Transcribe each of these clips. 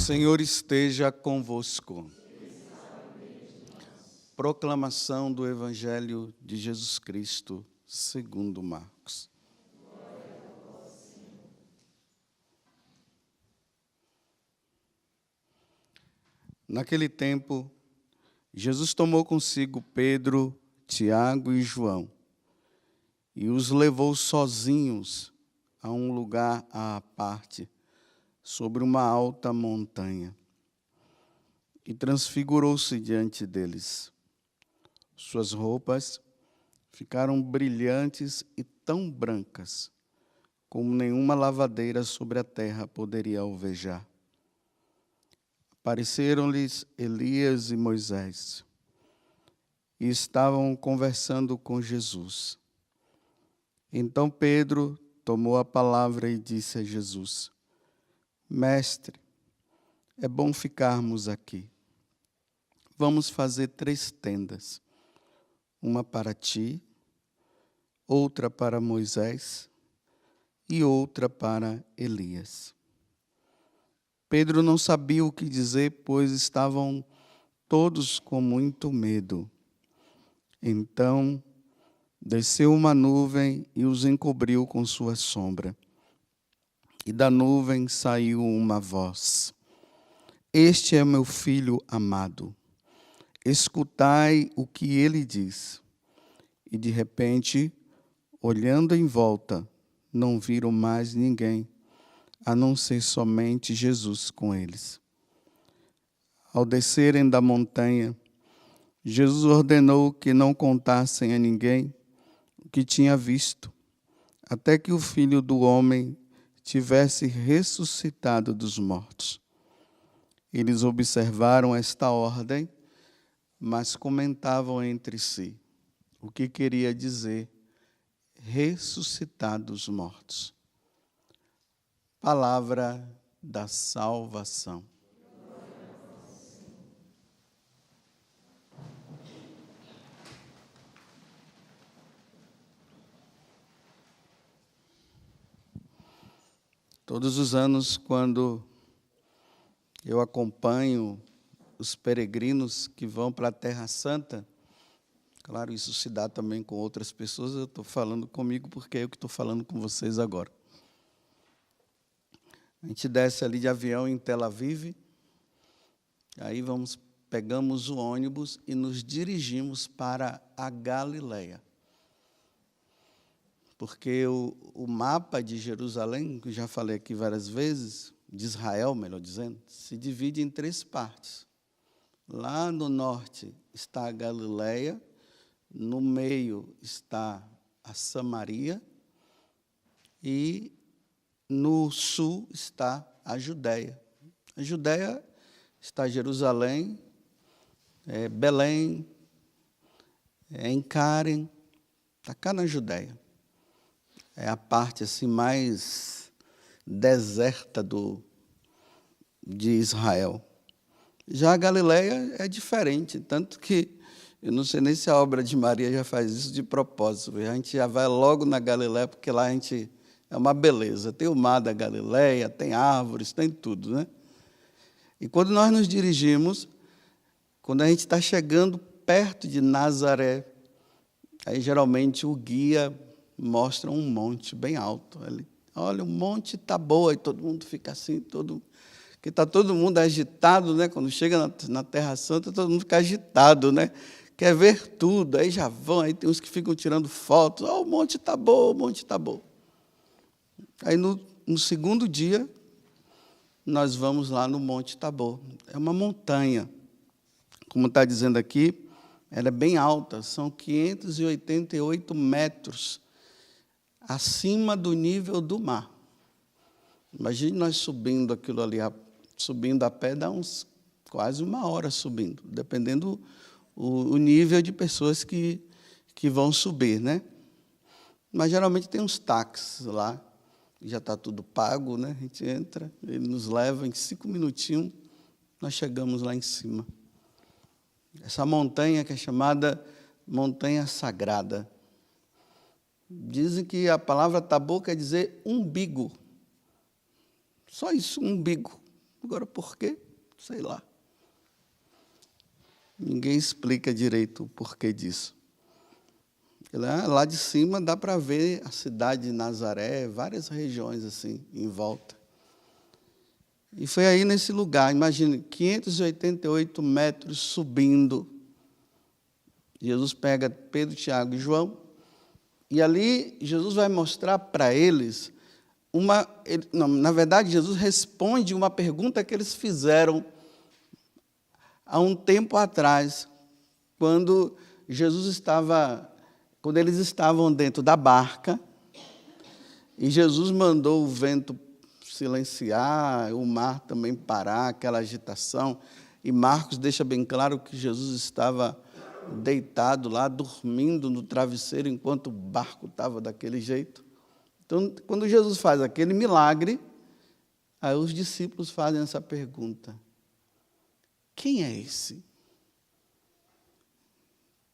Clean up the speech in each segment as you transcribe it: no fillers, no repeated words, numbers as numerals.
Senhor esteja convosco. Proclamação do Evangelho de Jesus Cristo, segundo Marcos. Naquele tempo, Jesus tomou consigo Pedro, Tiago e João e os levou sozinhos a um lugar à parte, sobre uma alta montanha, e transfigurou-se diante deles. Suas roupas ficaram brilhantes e tão brancas, como nenhuma lavadeira sobre a terra poderia alvejar. Apareceram-lhes Elias e Moisés, e estavam conversando com Jesus. Então Pedro tomou a palavra e disse a Jesus: Mestre, é bom ficarmos aqui. Vamos fazer 3 tendas, uma para ti, outra para Moisés e outra para Elias. Pedro não sabia o que dizer, pois estavam todos com muito medo. Então desceu uma nuvem e os encobriu com sua sombra. E da nuvem saiu uma voz: Este é meu filho amado, escutai o que ele diz. E de repente, olhando em volta, não viram mais ninguém, a não ser somente Jesus com eles. Ao descerem da montanha, Jesus ordenou que não contassem a ninguém o que tinha visto, até que o Filho do Homem tivesse ressuscitado dos mortos. Eles observaram esta ordem, mas comentavam entre si o que queria dizer ressuscitar dos mortos. Palavra da salvação. Todos os anos, quando eu acompanho os peregrinos que vão para a Terra Santa, claro, isso se dá também com outras pessoas, eu estou falando comigo porque é eu que estou falando com vocês agora. A gente desce ali de avião em Tel Aviv, aí pegamos o ônibus e nos dirigimos para a Galileia. Porque o mapa de Jerusalém, que já falei aqui várias vezes, de Israel, melhor dizendo, se divide em 3 partes. Lá no norte está a Galileia, no meio está a Samaria e no sul está a Judéia. A Judéia está Jerusalém, Belém, em Karen, está cá na Judéia. É a parte assim, mais deserta de Israel. Já a Galileia é diferente, tanto que eu não sei nem se a obra de Maria já faz isso de propósito. A gente já vai logo na Galileia, porque lá é uma beleza. Tem o mar da Galileia, tem árvores, tem tudo, né? E quando nós nos dirigimos, quando a gente está chegando perto de Nazaré, aí geralmente o guia mostra um monte bem alto ali. Olha, o monte Tabor, e todo mundo fica assim, porque está todo mundo agitado, né? Quando chega na Terra Santa, todo mundo fica agitado, né? Quer ver tudo, aí já vão, aí tem uns que ficam tirando fotos, o monte Tabor, o monte Tabor. Aí no segundo dia, nós vamos lá no monte Tabor. É uma montanha, como está dizendo aqui, ela é bem alta, são 588 metros acima do nível do mar. Imagine nós subindo aquilo ali, subindo a pé, dá quase 1 hora subindo, dependendo o nível de pessoas que vão subir, né? Mas geralmente tem uns táxis lá, já está tudo pago, né? A gente entra, ele nos leva em 5 minutinhos, nós chegamos lá em cima. Essa montanha que é chamada Montanha Sagrada. Dizem que a palavra Tabor quer dizer umbigo. Só isso, umbigo. Agora, por quê? Sei lá. Ninguém explica direito o porquê disso. Lá de cima dá para ver a cidade de Nazaré, várias regiões assim, em volta. E foi aí nesse lugar, imagine, 588 metros subindo. Jesus pega Pedro, Tiago e João, e ali Jesus vai mostrar para eles na verdade, Jesus responde uma pergunta que eles fizeram há um tempo atrás, quando eles estavam dentro da barca, e Jesus mandou o vento silenciar, o mar também parar, aquela agitação, e Marcos deixa bem claro que Jesus estava deitado lá, dormindo no travesseiro, enquanto o barco estava daquele jeito. Então, quando Jesus faz aquele milagre, aí os discípulos fazem essa pergunta: quem é esse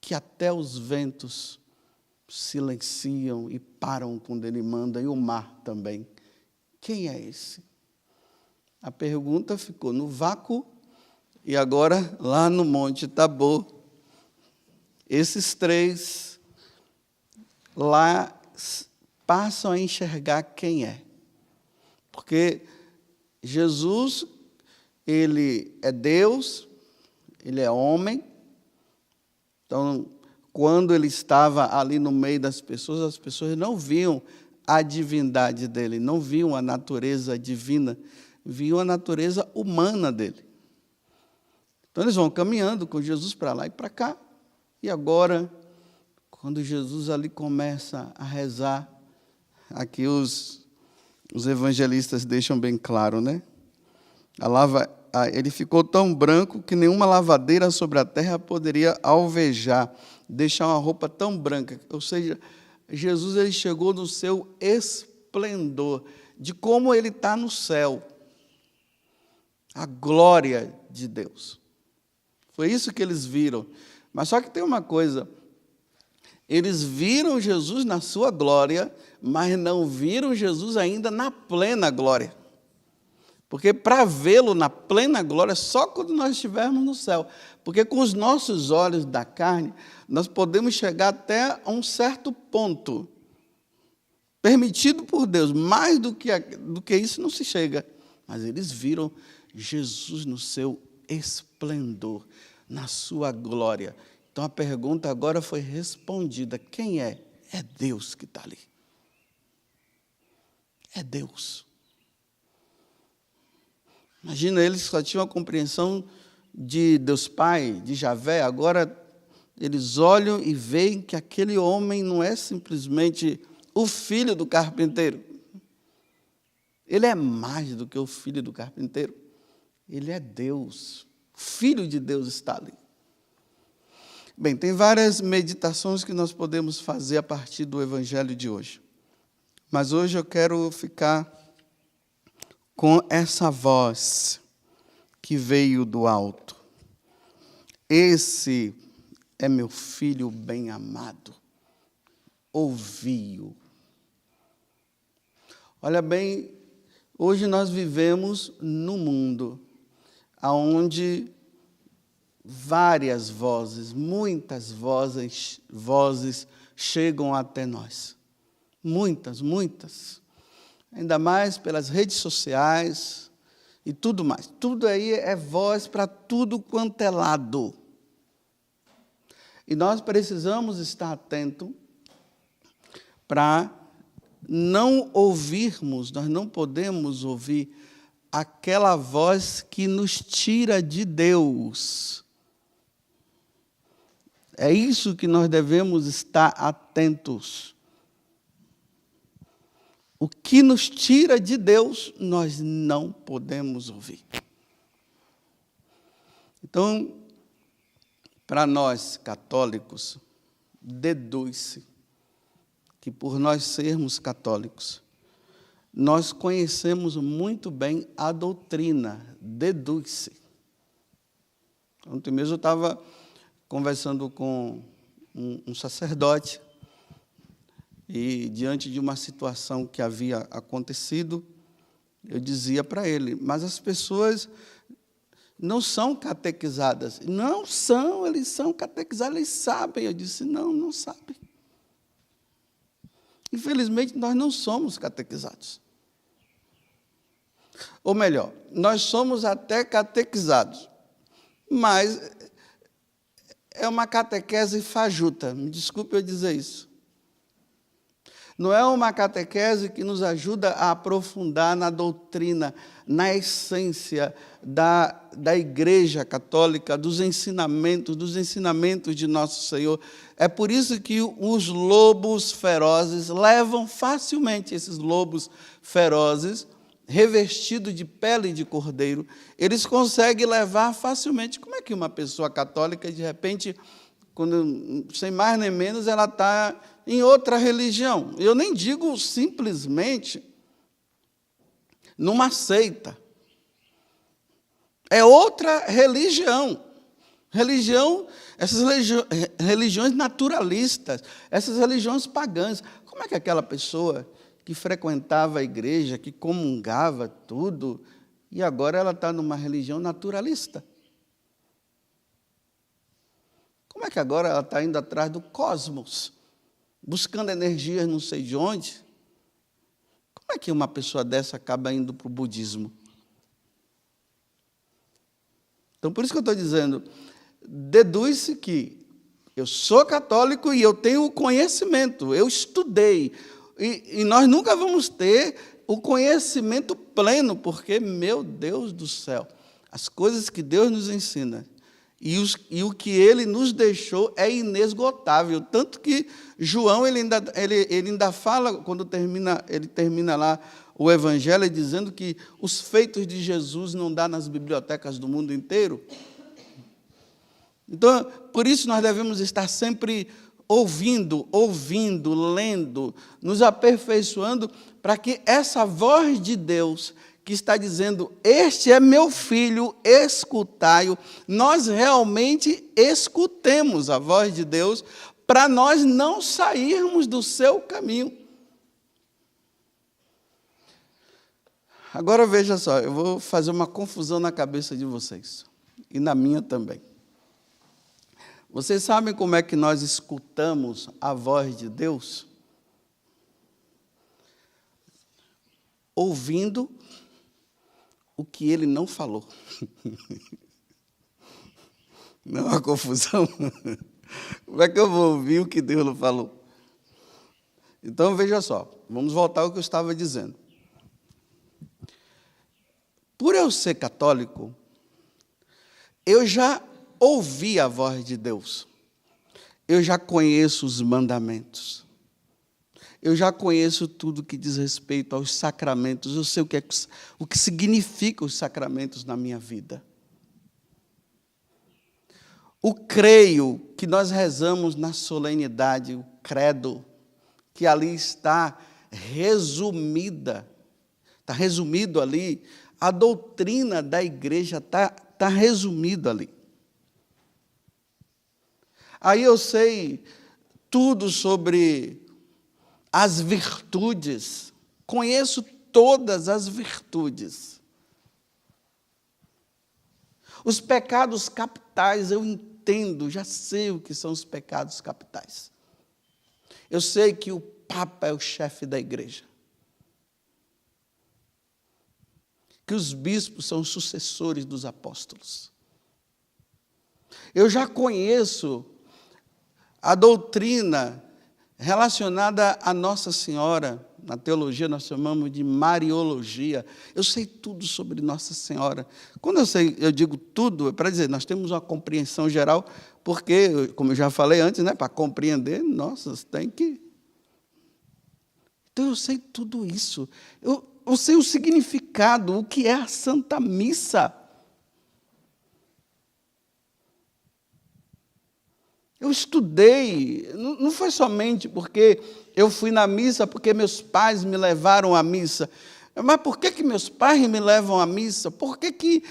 que até os ventos silenciam e param quando ele manda, e o mar também? Quem é esse? A pergunta ficou no vácuo, e agora, lá no Monte Tabor, esses três lá passam a enxergar quem é. Porque Jesus, ele é Deus, ele é homem. Então, quando ele estava ali no meio das pessoas, as pessoas não viam a divindade dele, não viam a natureza divina, viam a natureza humana dele. Então, eles vão caminhando com Jesus para lá e para cá. E agora, quando Jesus ali começa a rezar, aqui os evangelistas deixam bem claro, né? Ele ficou tão branco que nenhuma lavadeira sobre a terra poderia alvejar, deixar uma roupa tão branca. Ou seja, Jesus ele chegou no seu esplendor, de como ele está no céu. A glória de Deus. Foi isso que eles viram. Mas só que tem uma coisa, eles viram Jesus na sua glória, mas não viram Jesus ainda na plena glória. Porque para vê-lo na plena glória, só quando nós estivermos no céu. Porque com os nossos olhos da carne, nós podemos chegar até a um certo ponto, permitido por Deus, mais do que isso não se chega. Mas eles viram Jesus no seu esplendor, na sua glória. Então a pergunta agora foi respondida: quem é? É Deus que está ali. É Deus. Imagina, eles só tinham a compreensão de Deus Pai, de Javé, agora eles olham e veem que aquele homem não é simplesmente o filho do carpinteiro. Ele é mais do que o filho do carpinteiro. Ele é Deus. O Filho de Deus está ali. Bem, tem várias meditações que nós podemos fazer a partir do Evangelho de hoje. Mas hoje eu quero ficar com essa voz que veio do alto. Esse é meu filho bem amado. Ouvi-o. Olha bem, hoje nós vivemos num mundo onde várias vozes, muitas vozes chegam até nós. Muitas, muitas. Ainda mais pelas redes sociais e tudo mais. Tudo aí é voz para tudo quanto é lado. E nós precisamos estar atentos para não ouvirmos, nós não podemos ouvir aquela voz que nos tira de Deus. É isso que nós devemos estar atentos. O que nos tira de Deus, nós não podemos ouvir. Então, para nós católicos, deduz-se que por nós sermos católicos, nós conhecemos muito bem a doutrina, deduz-se. Ontem mesmo eu estava conversando com um sacerdote, e diante de uma situação que havia acontecido, Eu dizia para ele, mas as pessoas não são catequizadas. Não são, eles são catequizados, eles sabem. Eu disse, não sabem. Infelizmente, nós não somos catequizados. Ou melhor, nós somos até catequizados, mas é uma catequese fajuta. Me desculpe eu dizer isso. Não é uma catequese que nos ajuda a aprofundar na doutrina, na essência da Igreja Católica, dos ensinamentos de Nosso Senhor. É por isso que os lobos ferozes levam facilmente, esses lobos ferozes, revestidos de pele de cordeiro, eles conseguem levar facilmente. Como é que uma pessoa católica, de repente, quando, sem mais nem menos, ela está em outra religião? Eu nem digo simplesmente numa seita. É outra religião. Essas religiões naturalistas, essas religiões pagãs. Como é que aquela pessoa que frequentava a igreja, que comungava tudo, e agora ela está numa religião naturalista? Como é que agora ela está indo atrás do cosmos, buscando energias não sei de onde? Como é que uma pessoa dessa acaba indo para o budismo? Então, por isso que eu estou dizendo, deduz-se que eu sou católico e eu tenho o conhecimento, eu estudei, e nós nunca vamos ter o conhecimento pleno, porque, meu Deus do céu, as coisas que Deus nos ensina e o que Ele nos deixou é inesgotável. Tanto que João ele ainda fala, quando ele termina lá o Evangelho, dizendo que os feitos de Jesus não dá nas bibliotecas do mundo inteiro. Então, por isso nós devemos estar sempre ouvindo, lendo, nos aperfeiçoando, para que essa voz de Deus que está dizendo, este é meu filho, escutai-o, nós realmente escutemos a voz de Deus, para nós não sairmos do seu caminho. Agora veja só, eu vou fazer uma confusão na cabeça de vocês, e na minha também. Vocês sabem como é que nós escutamos a voz de Deus? Ouvindo o que Ele não falou. Não é uma confusão? Como é que eu vou ouvir o que Deus não falou? Então, veja só, vamos voltar ao que eu estava dizendo. Por eu ser católico, eu já ouvi a voz de Deus. Eu já conheço os mandamentos. Eu já conheço tudo que diz respeito aos sacramentos. Eu sei o que significam os sacramentos na minha vida. O creio que nós rezamos na solenidade, o credo, que ali está resumida, está resumido ali, a doutrina da igreja está resumido ali. Aí eu sei tudo sobre as virtudes, conheço todas as virtudes. Os pecados capitais eu entendo, já sei o que são os pecados capitais. Eu sei que o Papa é o chefe da igreja, que os bispos são os sucessores dos apóstolos. Eu já conheço a doutrina relacionada a Nossa Senhora. Na teologia nós chamamos de Mariologia. Eu sei tudo sobre Nossa Senhora. Quando eu digo tudo, é para dizer, nós temos uma compreensão geral, porque, como eu já falei antes, né, para compreender, nossa, tem que... Então eu sei tudo isso. Eu sei o significado, o que é a Santa Missa. Eu estudei, não foi somente porque eu fui na missa, porque meus pais me levaram à missa. Mas por que meus pais me levam à missa? Por que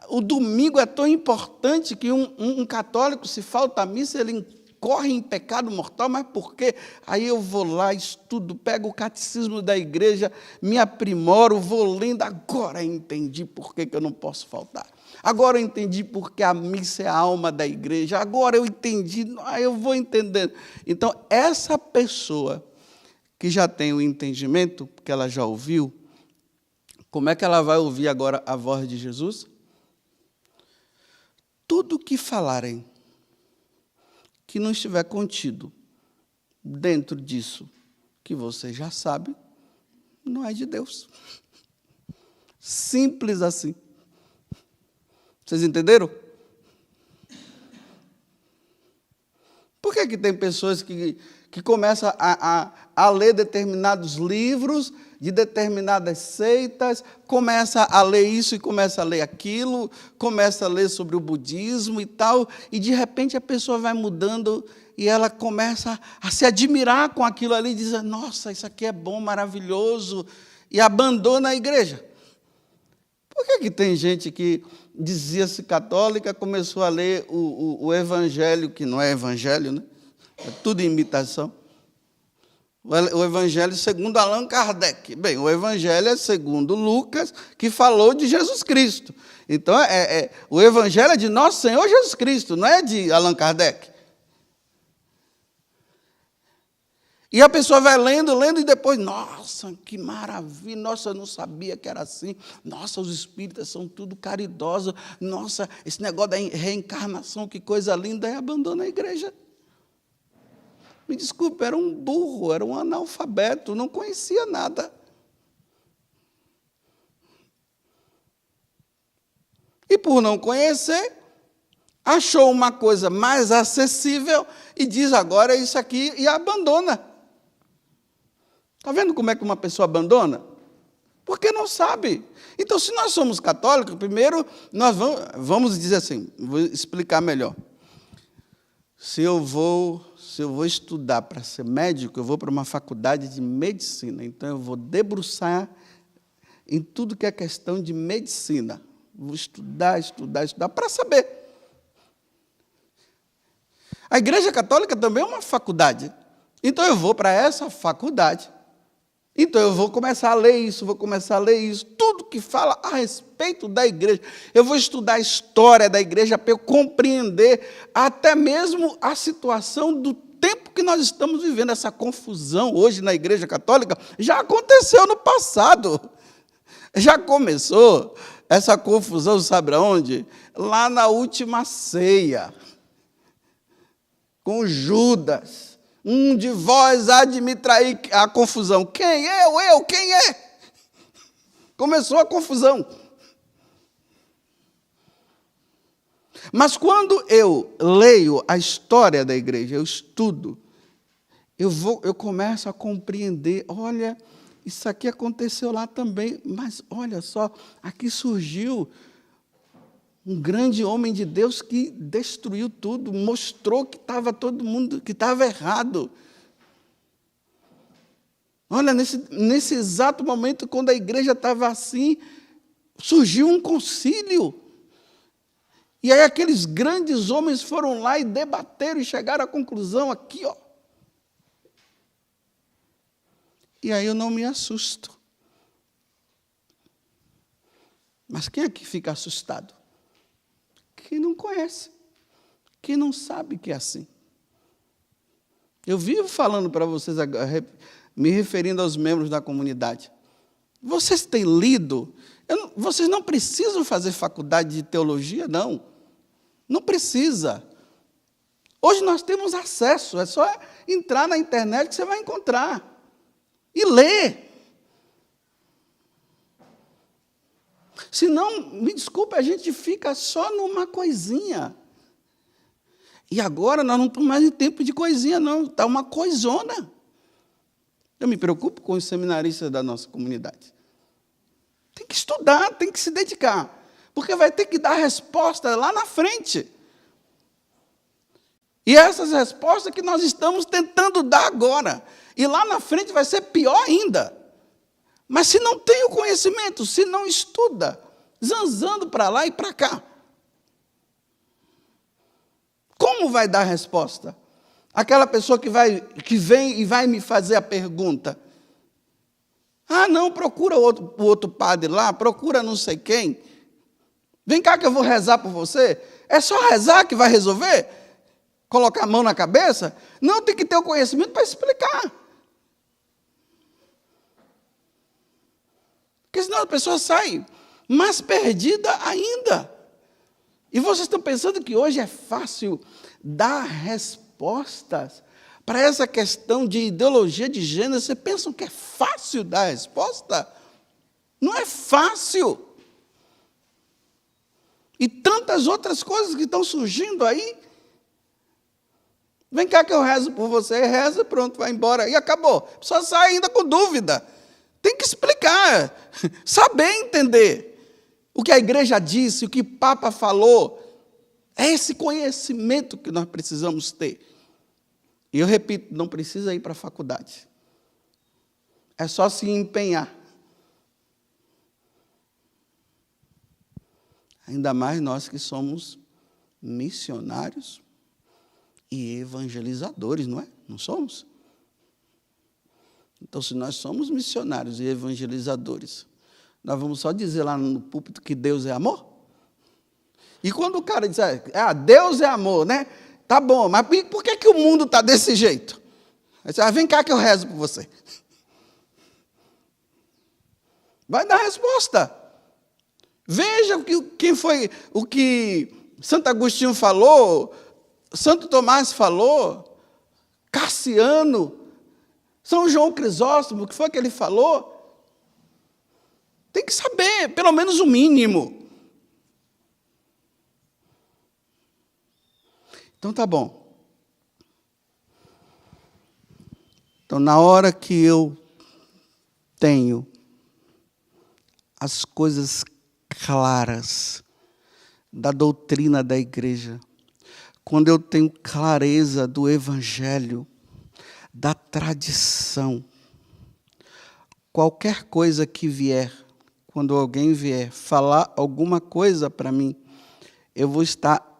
o domingo é tão importante que um católico, se falta à missa, ele incorrem em pecado mortal, mas por quê? Aí eu vou lá, estudo, pego o catecismo da igreja, me aprimoro, vou lendo, agora eu entendi por que eu não posso faltar. Agora eu entendi porque a missa é a alma da igreja, agora eu entendi, eu vou entendendo. Então, essa pessoa que já tem o entendimento, porque ela já ouviu, como é que ela vai ouvir agora a voz de Jesus? Tudo que falarem, que não estiver contido dentro disso que você já sabe, não é de Deus. Simples assim. Vocês entenderam? Por que tem pessoas que começam a ler determinados livros de determinadas seitas, começa a ler isso e começa a ler aquilo, começa a ler sobre o budismo e tal, e de repente a pessoa vai mudando e ela começa a se admirar com aquilo ali, e diz, nossa, isso aqui é bom, maravilhoso, e abandona a igreja. Por que tem gente que dizia-se católica, começou a ler o evangelho, que não é evangelho, né? É tudo imitação. O evangelho segundo Allan Kardec. Bem, o evangelho é segundo Lucas, que falou de Jesus Cristo. Então, o evangelho é de nosso Senhor Jesus Cristo, não é de Allan Kardec. E a pessoa vai lendo, e depois, nossa, que maravilha, nossa, eu não sabia que era assim, nossa, os espíritas são tudo caridosos, nossa, esse negócio da reencarnação, que coisa linda, e abandona a igreja. Me desculpe, era um burro, era um analfabeto, não conhecia nada. E por não conhecer, achou uma coisa mais acessível e diz agora isso aqui e abandona. Está vendo como é que uma pessoa abandona? Porque não sabe. Então, se nós somos católicos, primeiro, nós vamos dizer assim, vou explicar melhor. Se eu vou estudar para ser médico, eu vou para uma faculdade de medicina. Então, eu vou debruçar em tudo que é questão de medicina. Vou estudar para saber. A Igreja Católica também é uma faculdade. Então, eu vou para essa faculdade. Então, eu vou começar a ler isso, tudo que fala a respeito da igreja. Eu vou estudar a história da igreja para eu compreender até mesmo a situação do tempo que nós estamos vivendo. Essa confusão hoje na Igreja Católica já aconteceu no passado. Já começou essa confusão, sabe aonde? Lá na última ceia, com Judas. Um de vós há de me trair, a confusão. Quem? Eu, quem é? Começou a confusão. Mas quando eu leio a história da igreja, eu estudo, eu começo a compreender, olha, isso aqui aconteceu lá também, mas olha só, aqui surgiu um grande homem de Deus que destruiu tudo, mostrou que estava todo mundo, que estava errado. Olha, nesse exato momento, quando a igreja estava assim, surgiu um concílio. E aí aqueles grandes homens foram lá e debateram e chegaram à conclusão aqui, ó. E aí eu não me assusto. Mas quem é que fica assustado? Quem não conhece, quem não sabe que é assim. Eu vivo falando para vocês, me referindo aos membros da comunidade. Vocês têm lido, vocês não precisam fazer faculdade de teologia, não. Não precisa. Hoje nós temos acesso, é só entrar na internet que você vai encontrar. E ler. Senão, me desculpe, a gente fica só numa coisinha. E agora nós não estamos mais em tempo de coisinha, não. Está uma coisona. Eu me preocupo com os seminaristas da nossa comunidade. Tem que estudar, tem que se dedicar. Porque vai ter que dar resposta lá na frente. E essas respostas que nós estamos tentando dar agora. E lá na frente vai ser pior ainda. Mas se não tem o conhecimento, se não estuda, zanzando para lá e para cá, como vai dar resposta? Aquela pessoa que vem e vai me fazer a pergunta. Ah, não, procura o outro padre lá, procura não sei quem. Vem cá que eu vou rezar por você. É só rezar que vai resolver? Colocar a mão na cabeça? Não, tem que ter o conhecimento para explicar. Porque senão a pessoa sai mais perdida ainda. E vocês estão pensando que hoje é fácil dar respostas para essa questão de ideologia de gênero? Vocês pensam que é fácil dar resposta? Não é fácil. E tantas outras coisas que estão surgindo aí. Vem cá que eu rezo por você, reza, pronto, vai embora. E acabou. Só sai ainda com dúvida. Tem que explicar, saber entender. O que a igreja disse, o que o Papa falou. É esse conhecimento que nós precisamos ter. E eu repito, não precisa ir para a faculdade. É só se empenhar. Ainda mais nós que somos missionários e evangelizadores, não é? Não somos? Então, se nós somos missionários e evangelizadores, nós vamos só dizer lá no púlpito que Deus é amor? E quando o cara diz, Deus é amor, né? Tá bom, mas por que o mundo está desse jeito? Aí você vem cá que eu rezo por você. Vai dar resposta. Veja o que Santo Agostinho falou, Santo Tomás falou, Cassiano, São João Crisóstomo, o que foi que ele falou? Tem que saber, pelo menos o mínimo. Então tá bom. Então, na hora que eu tenho as coisas claras da doutrina da igreja, quando eu tenho clareza do evangelho, da tradição, qualquer coisa que vier, quando alguém vier falar alguma coisa para mim, eu vou estar,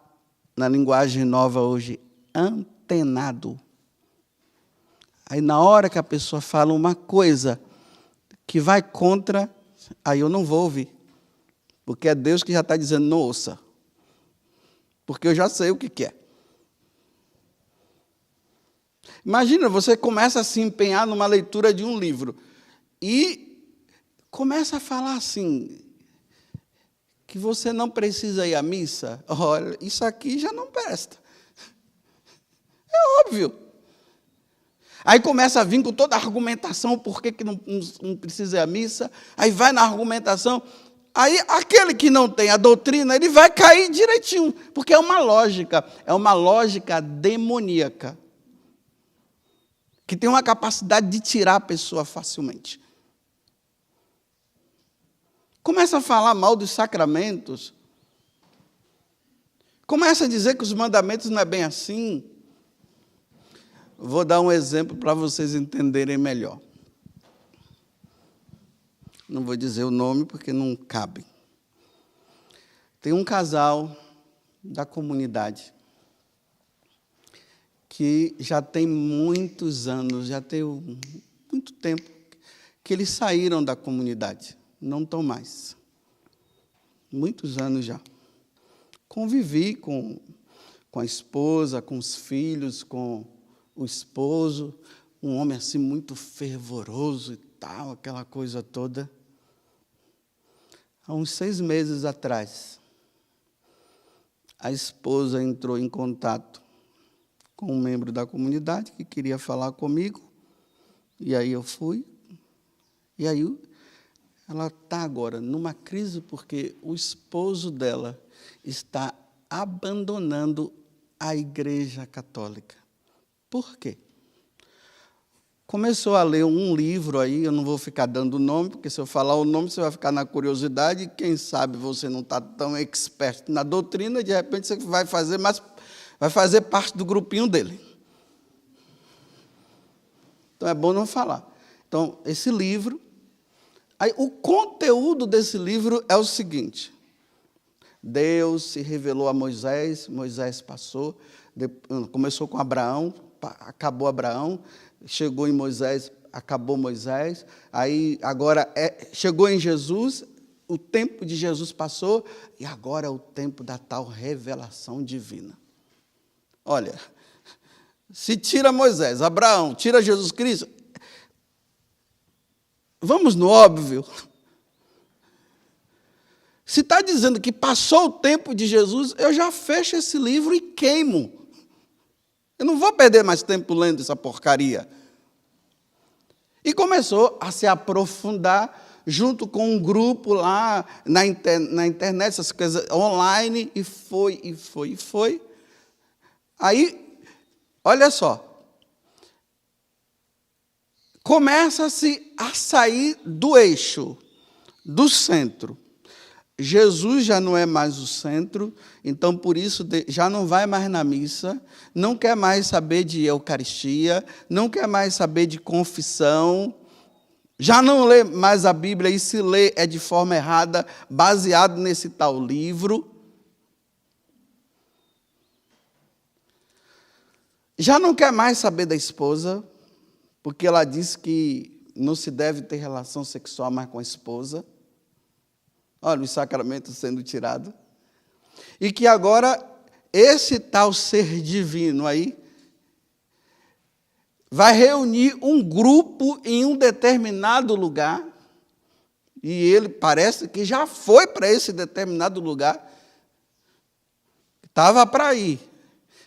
na linguagem nova hoje, antenado. Aí, na hora que a pessoa fala uma coisa que vai contra, aí eu não vou ouvir. Porque é Deus que já está dizendo, não ouça. Porque eu já sei o que é. Imagina, você começa a se empenhar numa leitura de um livro e começa a falar assim, que você não precisa ir à missa. Olha, isso aqui já não presta. É óbvio. Aí começa a vir com toda a argumentação, por que não precisa ir à missa. Aí vai na argumentação. Aí aquele que não tem a doutrina, ele vai cair direitinho, porque é uma lógica demoníaca, que tem uma capacidade de tirar a pessoa facilmente. Começa a falar mal dos sacramentos. Começa a dizer que os mandamentos não é bem assim. Vou dar um exemplo para vocês entenderem melhor. Não vou dizer o nome porque não cabe. Tem um casal da comunidade que já tem muitos anos, já tem muito tempo que eles saíram da comunidade. Não estão mais. Muitos anos já. Convivi com a esposa, com os filhos, com o esposo, um homem assim muito fervoroso e tal, aquela coisa toda. Há uns 6 meses atrás, a esposa entrou em contato com um membro da comunidade que queria falar comigo, e aí eu fui, e aí ela está agora numa crise porque o esposo dela está abandonando a Igreja Católica. Por quê? Começou a ler um livro aí, eu não vou ficar dando o nome, porque se eu falar o nome, você vai ficar na curiosidade, e quem sabe você não está tão expert na doutrina, e de repente você vai fazer parte do grupinho dele. Então é bom não falar. Então, esse livro, aí, o conteúdo desse livro é o seguinte: Deus se revelou a Moisés, Moisés passou, começou com Abraão, acabou Abraão, chegou em Moisés, acabou Moisés, aí agora chegou em Jesus, o tempo de Jesus passou, e agora é o tempo da tal revelação divina. Olha, se tira Moisés, Abraão, tira Jesus Cristo, vamos no óbvio. Se está dizendo que passou o tempo de Jesus, eu já fecho esse livro e queimo. Eu não vou perder mais tempo lendo essa porcaria. E começou a se aprofundar junto com um grupo lá na internet, essas coisas online, e foi. Aí, olha só, começa-se a sair do eixo, do centro. Jesus já não é mais o centro, então por isso já não vai mais na missa, não quer mais saber de Eucaristia, não quer mais saber de confissão, já não lê mais a Bíblia, e se lê é de forma errada, baseado nesse tal livro. Já não quer mais saber da esposa, porque ela diz que não se deve ter relação sexual mais com a esposa. Olha, os sacramentos sendo tirados. E que agora, esse tal ser divino aí, vai reunir um grupo em um determinado lugar, e ele parece que já foi para esse determinado lugar, estava para ir,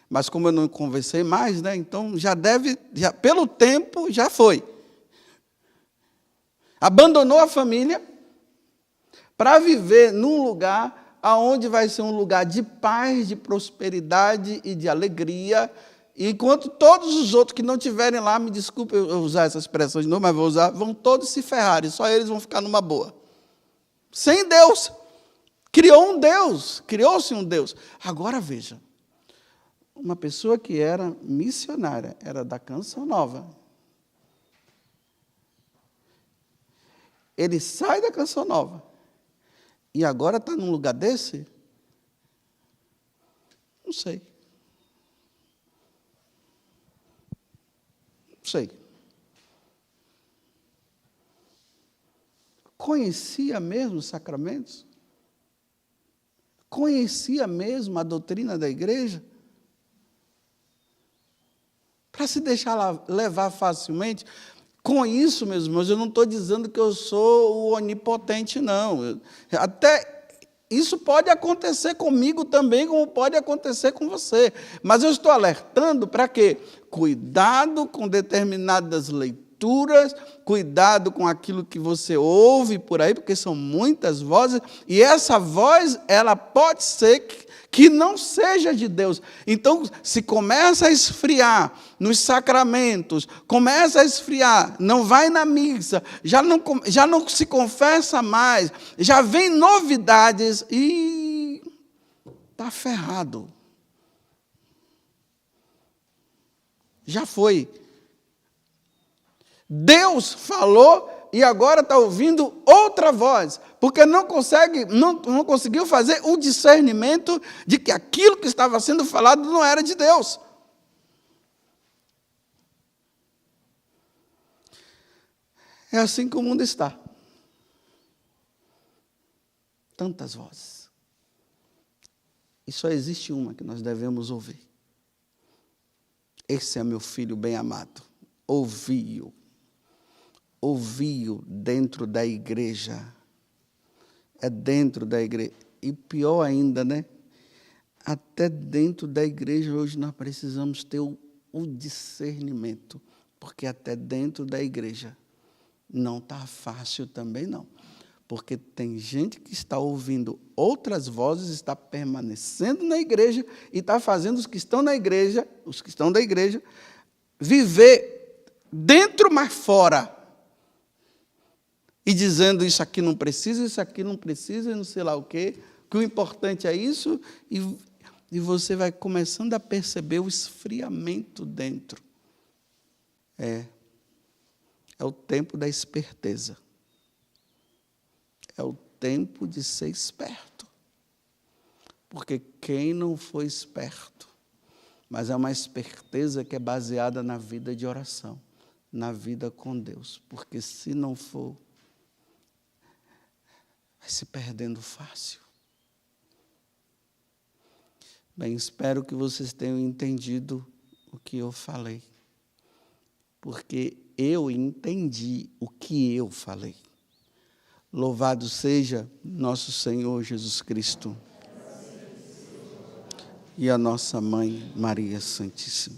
mas como eu não conversei mais, né, então pelo tempo, já foi. Abandonou a família, para viver num lugar onde vai ser um lugar de paz, de prosperidade e de alegria, enquanto todos os outros que não estiverem lá, me desculpe eu usar essa expressão de novo, mas vou usar, vão todos se ferrar, e só eles vão ficar numa boa. Sem Deus. Criou-se um Deus. Agora veja, uma pessoa que era missionária, era da Canção Nova. Ele sai da Canção Nova. E agora está num lugar desse? Não sei. Não sei. Conhecia mesmo os sacramentos? Conhecia mesmo a doutrina da igreja? Para se deixar levar facilmente? Com isso, meus irmãos, eu não estou dizendo que eu sou o onipotente, não. Até isso pode acontecer comigo também, como pode acontecer com você. Mas eu estou alertando para quê? Cuidado com determinadas leituras, cuidado com aquilo que você ouve por aí, porque são muitas vozes, e essa voz, ela pode ser que não seja de Deus. Então, se começa a esfriar nos sacramentos, começa a esfriar, não vai na missa, já não se confessa mais, já vem novidades e está ferrado. Já foi. Deus falou e agora está ouvindo outra voz, porque não conseguiu fazer o discernimento de que aquilo que estava sendo falado não era de Deus. É assim que o mundo está. Tantas vozes. E só existe uma que nós devemos ouvir. Esse é meu filho bem-amado. Ouvi-o. Ouvi-o dentro da igreja. É dentro da igreja. E pior ainda, né? Até dentro da igreja hoje nós precisamos ter o discernimento. Porque até dentro da igreja não está fácil também, não. Porque tem gente que está ouvindo outras vozes, está permanecendo na igreja e está fazendo os que estão da igreja, viver dentro, mas fora. E dizendo isso aqui não precisa, e não sei lá o quê, que o importante é isso, e você vai começando a perceber o esfriamento dentro. É o tempo da esperteza. É o tempo de ser esperto. Porque quem não for esperto mas é uma esperteza que é baseada na vida de oração, na vida com Deus, porque se não for, vai se perdendo fácil. Bem, espero que vocês tenham entendido o que eu falei, porque eu entendi o que eu falei. Louvado seja nosso Senhor Jesus Cristo e a nossa Mãe Maria Santíssima.